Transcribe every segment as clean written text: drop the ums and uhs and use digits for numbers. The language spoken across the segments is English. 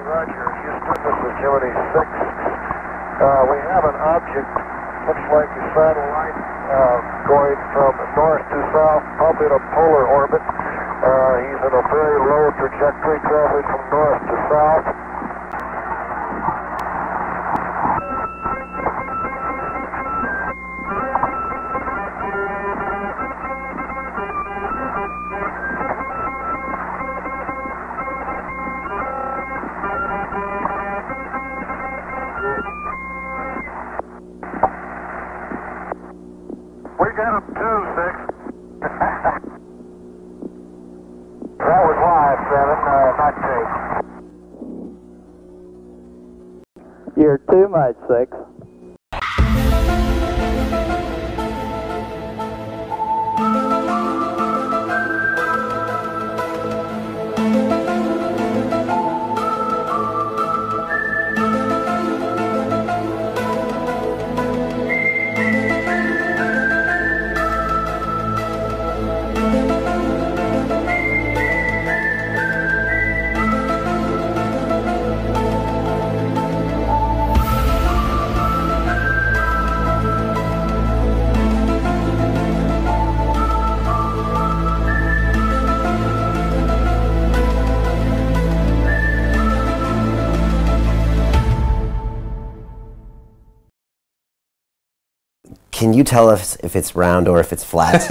Roger. Houston, this is Gemini 6. We have an object, looks like a satellite, going from north to south, probably in a polar orbit. He's in a very low trajectory, traveling from north to south. We got him too, 6. That was live, 7, not tape. You're too much, 6. Can you tell us if it's round or if it's flat?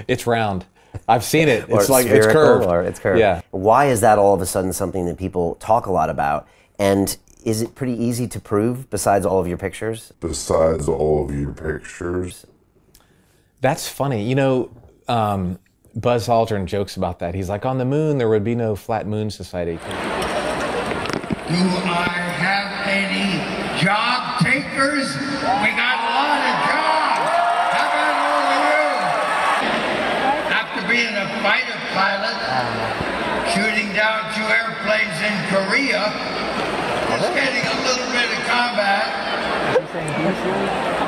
It's round. I've seen it. Or it's like it's curved. Or it's curved. Yeah. Why is that all of a sudden something that people talk a lot about? And is it pretty easy to prove besides all of your pictures? Besides all of your pictures? That's funny. You know, Buzz Aldrin jokes about that. He's like, on the moon, there would be no flat moon society. Do I have any job takers? We got a lot of jobs. How about all of you? After being a fighter pilot, shooting down 2 airplanes in Korea, just getting a little bit of combat,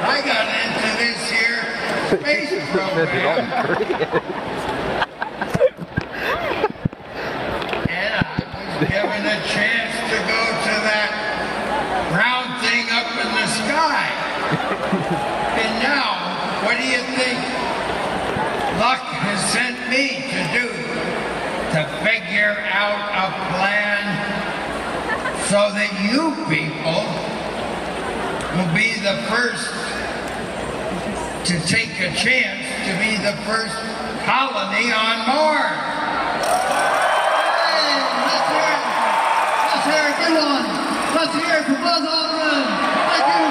I got into this here space program. And I was given a chance to go to that round thing up in the sky. And now, what do you think luck has sent me to do? To figure out a plan so that you people will be the first to take a chance to be the first colony on Mars. Hey, let's hear it. Let's hear it. Good one. Let's hear it for Buzz Aldrin. Thank you.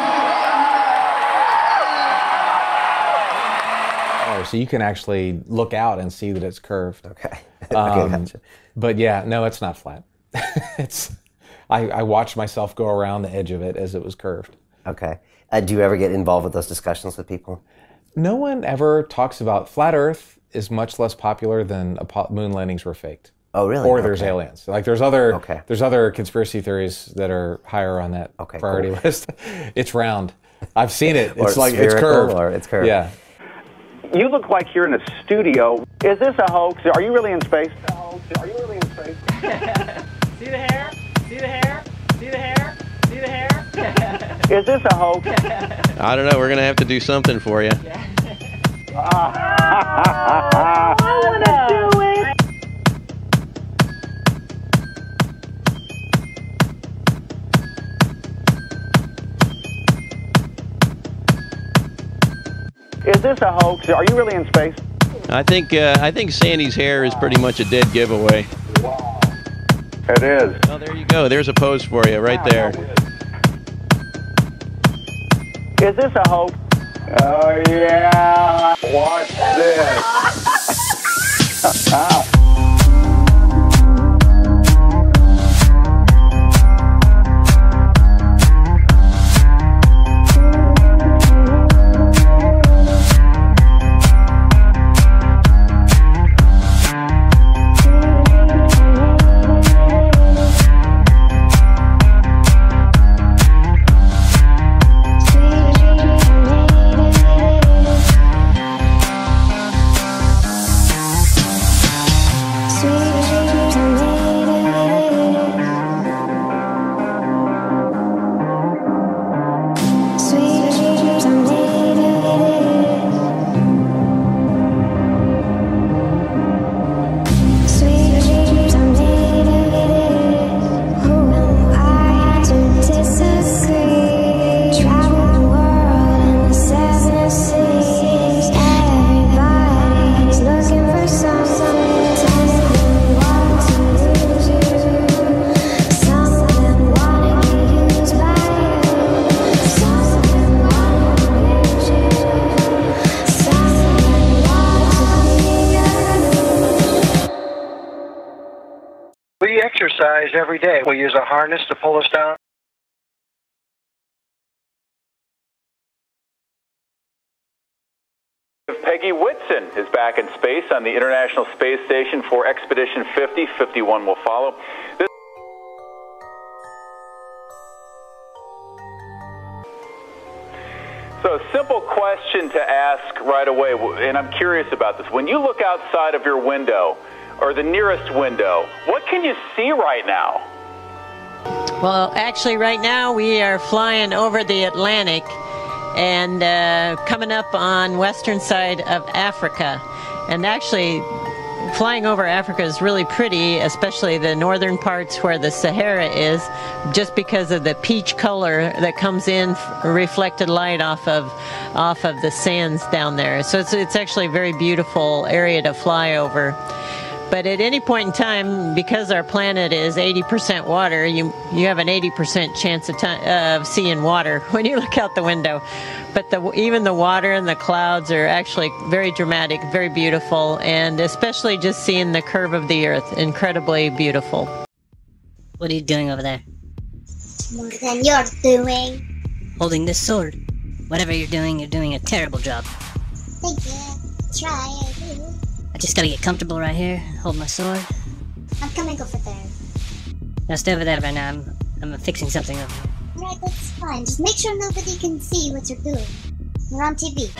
So you can actually look out and see that it's curved. Okay. Okay, gotcha. But yeah, no, it's not flat. I watched myself go around the edge of it as it was curved. Okay. Do you ever get involved with those discussions with people? No one ever talks about flat Earth is much less popular than moon landings were faked. Oh, really? Or there's aliens. Like there's other Okay. there's other conspiracy theories that are higher on that priority list. It's round. I've seen it. It's like it's curved. Or it's curved. Yeah. You look like you're in a studio. Is this a hoax? Are you really in space? Are you really in space? See the hair? See the hair? See the hair? See the hair? Is this a hoax? I don't know. We're going to have to do something for you. I want to do it. Is this a hoax? Are you really in space? I think Sandy's hair is pretty much a dead giveaway. It is. Oh, there you go. There's a pose for you right there. Is this a hoax? Oh yeah. Watch this. exercise every day. We use a harness to pull us down. Peggy Whitson is back in space on the International Space Station for Expedition 50. 51 will follow. So a simple question to ask right away, and I'm curious about this. When you look outside of your window, or the nearest window, what can you see right now? Well, actually right now we are flying over the Atlantic and coming up on western side of Africa. And actually, flying over Africa is really pretty, especially the northern parts where the Sahara is, just because of the peach color that comes in, reflected light off of the sands down there. So it's actually a very beautiful area to fly over. But at any point in time, because our planet is 80% water, you have an 80% chance of seeing water when you look out the window. But even the water and the clouds are actually very dramatic, very beautiful, and especially just seeing the curve of the Earth, incredibly beautiful. What are you doing over there? More than you're doing. Holding this sword. Whatever you're doing a terrible job. Thank you. Try it. I just gotta get comfortable right here, hold my sword. I'm coming over there. Now stay over there right now, I'm fixing something over here. Right, that's fine. Just make sure nobody can see what you're doing. We're on TV.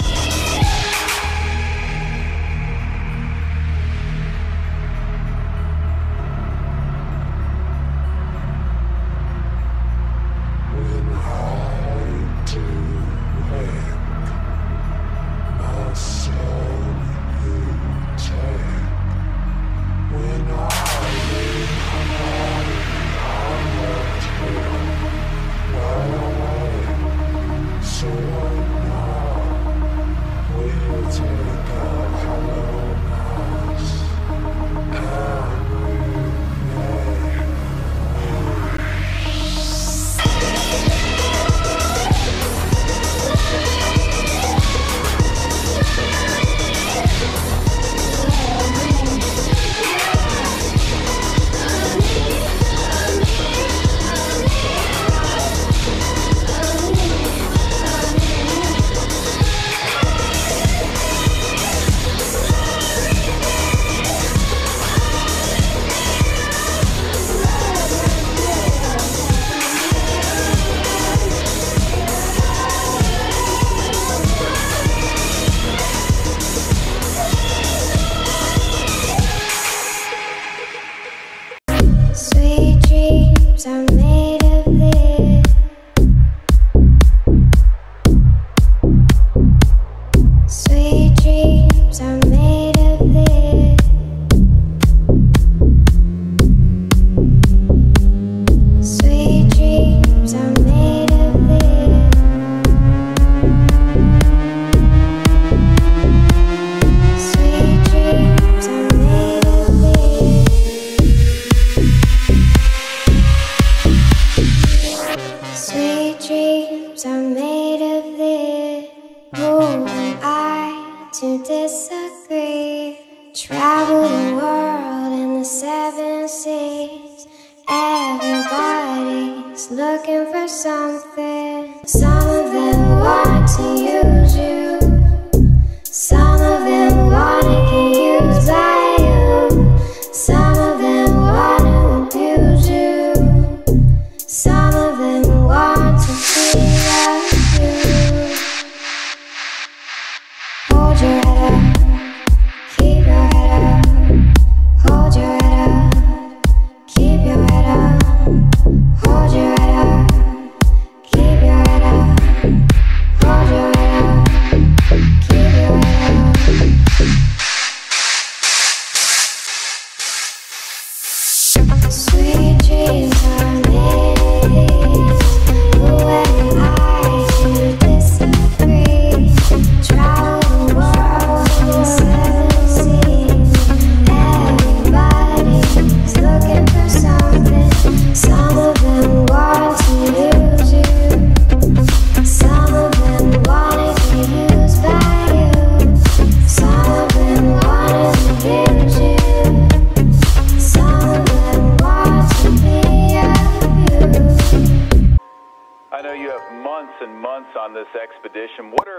Keep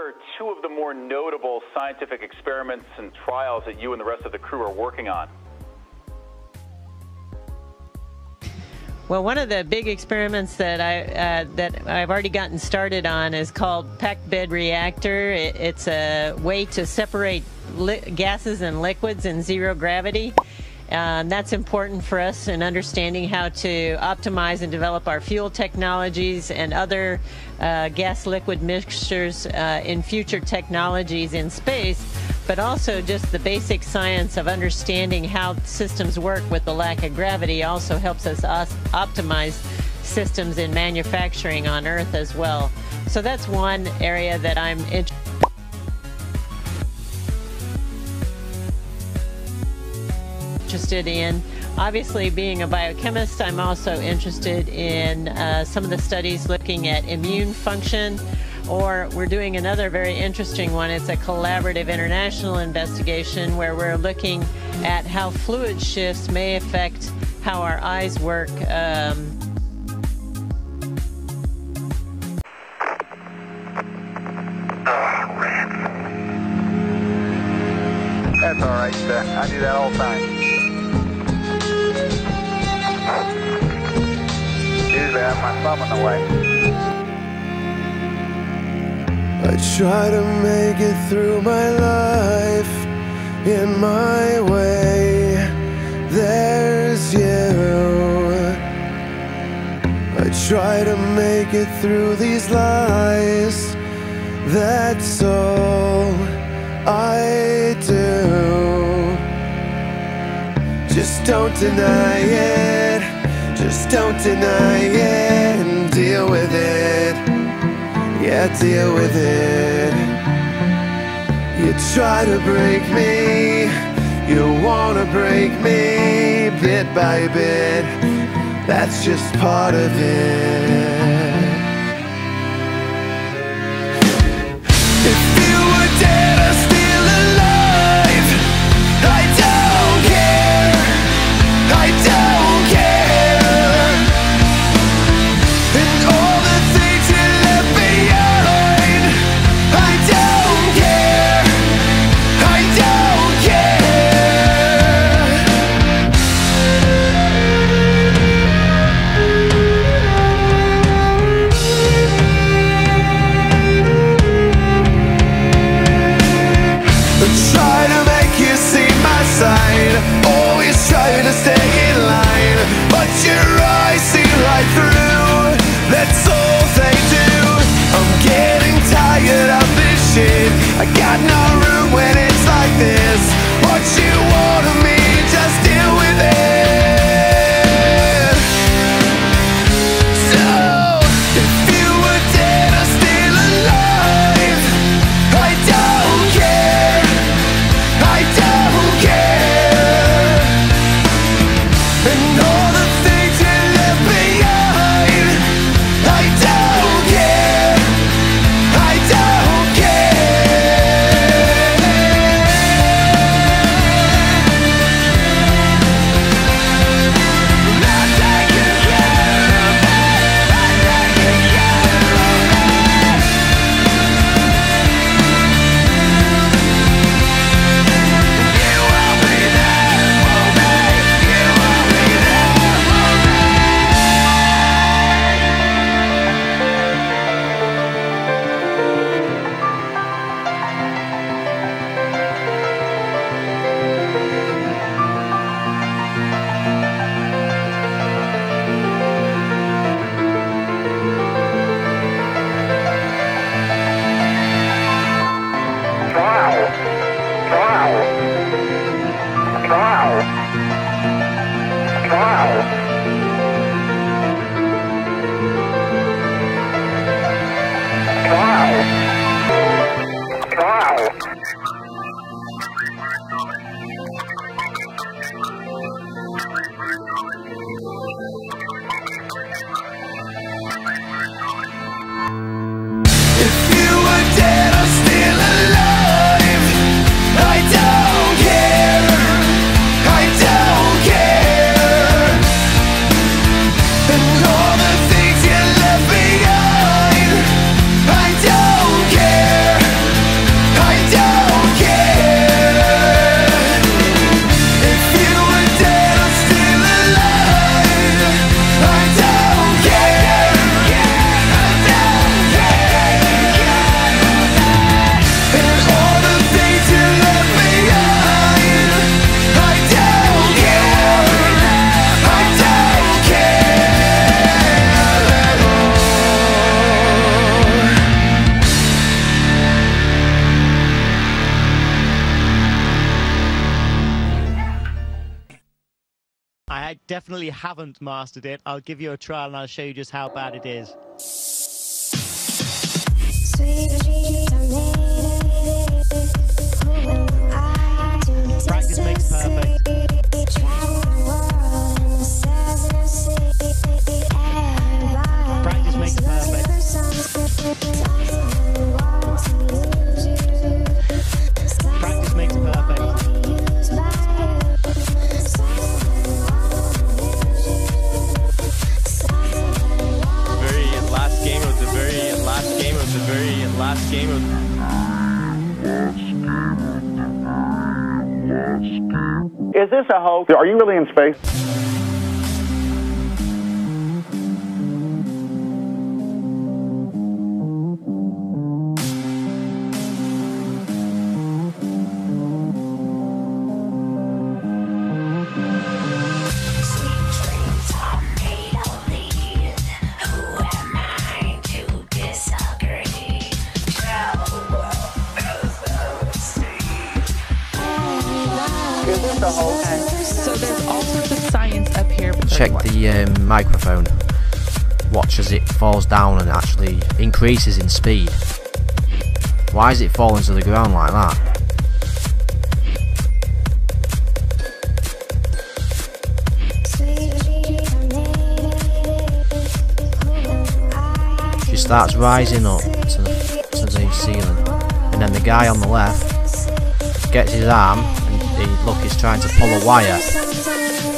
are two of the more notable scientific experiments and trials that you and the rest of the crew are working on? Well, one of the big experiments that I've already gotten started on is called packed bed reactor. It's a way to separate gases and liquids in zero gravity. That's important for us in understanding how to optimize and develop our fuel technologies and other gas-liquid mixtures in future technologies in space, but also just the basic science of understanding how systems work with the lack of gravity also helps us optimize systems in manufacturing on Earth as well. So that's one area that I'm interested in. Obviously, being a biochemist, I'm also interested in some of the studies looking at immune function, or we're doing another very interesting one. It's a collaborative international investigation where we're looking at how fluid shifts may affect how our eyes work. That's all right. I do that all the time. Usually I have my thumb in the way. I try to make it through my life in my way. There's you. I try to make it through these lies. That's all I do. Just don't deny it. Just don't deny it and deal with it. Yeah, deal with it. You try to break me, you wanna break me bit by bit. That's just part of it. If you were dead or still alive, I don't care. I don't care. And all the things you left behind, I don't care. I don't care. I try to make you see my side, always try to stay in line, but your eyes see right through. That's all they do. I'm getting tired of this shit. I got no room when it's like this. What you want of me, just deal with it. So, if you were dead or still alive, I don't care. I don't care. And all the things you left behind, I don't care. I don't care. Not taking care of me. Not taking care of me. You will be there for me. You will be there for me. If you were dead or still alive, I don't care. I don't care. definitely haven't mastered it. I'll give you a trial and I'll show you just how bad it is. Practice makes perfect. Practice makes perfect. Practice makes perfect. Last game of the very last game of the very last game of. Is this a hoax? Are you really in space? So there's all sorts of science up here. Check the microphone. Watch as it falls down and actually increases in speed. Why is it falling to the ground like that? She starts rising up to the ceiling, and then the guy on the left gets his arm. Look, he's trying to pull a wire.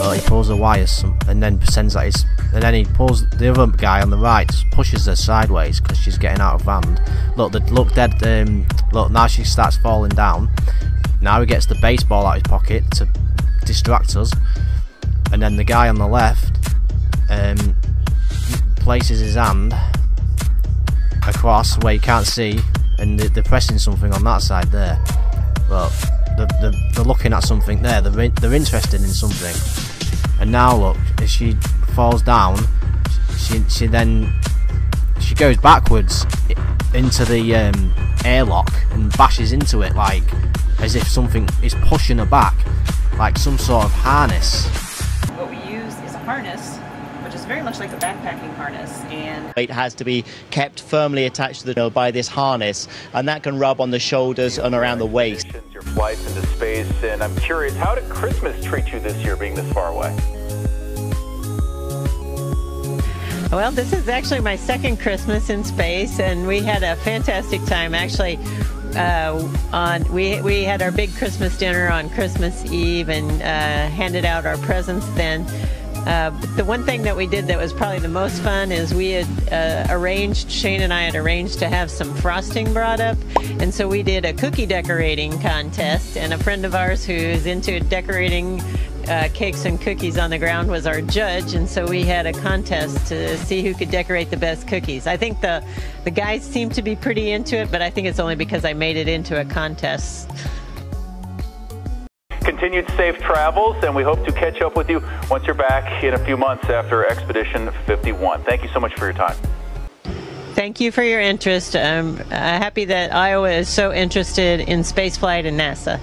Well, he pulls a wire, and then pretends that he's, and then he pulls the other guy on the right, pushes her sideways because she's getting out of hand. Look, look dead. Look, now she starts falling down. Now he gets the baseball out of his pocket to distract us, and then the guy on the left places his hand across where you can't see, and they're pressing something on that side there. Well, they're looking at something there. They're interested in something. And now look, as she falls down, she goes backwards into the airlock and bashes into it, like as if something is pushing her back, like some sort of harness. What we use is a harness, which is very much like a backpacking harness, and It has to be kept firmly attached to the nose by this harness, and that can rub on the shoulders and around the waist. Your flights into space, and I'm curious, how did Christmas treat you this year, being this far away? Well, this is actually my second Christmas in space, and we had a fantastic time. Actually, we had our big Christmas dinner on Christmas Eve and handed out our presents then. The one thing that we did that was probably the most fun is we had Shane and I had arranged to have some frosting brought up, and so we did a cookie decorating contest, and a friend of ours who's into decorating cakes and cookies on the ground was our judge, and so we had a contest to see who could decorate the best cookies. I think the guys seem to be pretty into it, but I think it's only because I made it into a contest. Continued safe travels, and we hope to catch up with you once you're back in a few months after Expedition 51. Thank you so much for your time. Thank you for your interest. I'm happy that Iowa is so interested in spaceflight and NASA.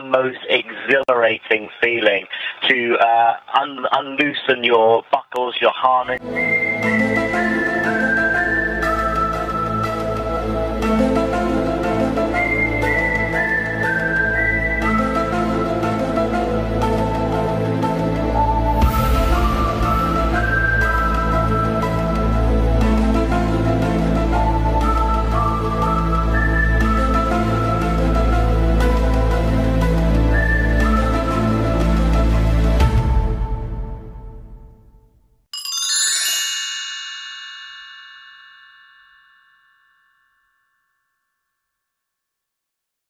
Most exhilarating feeling to unloosen your buckles, your harness.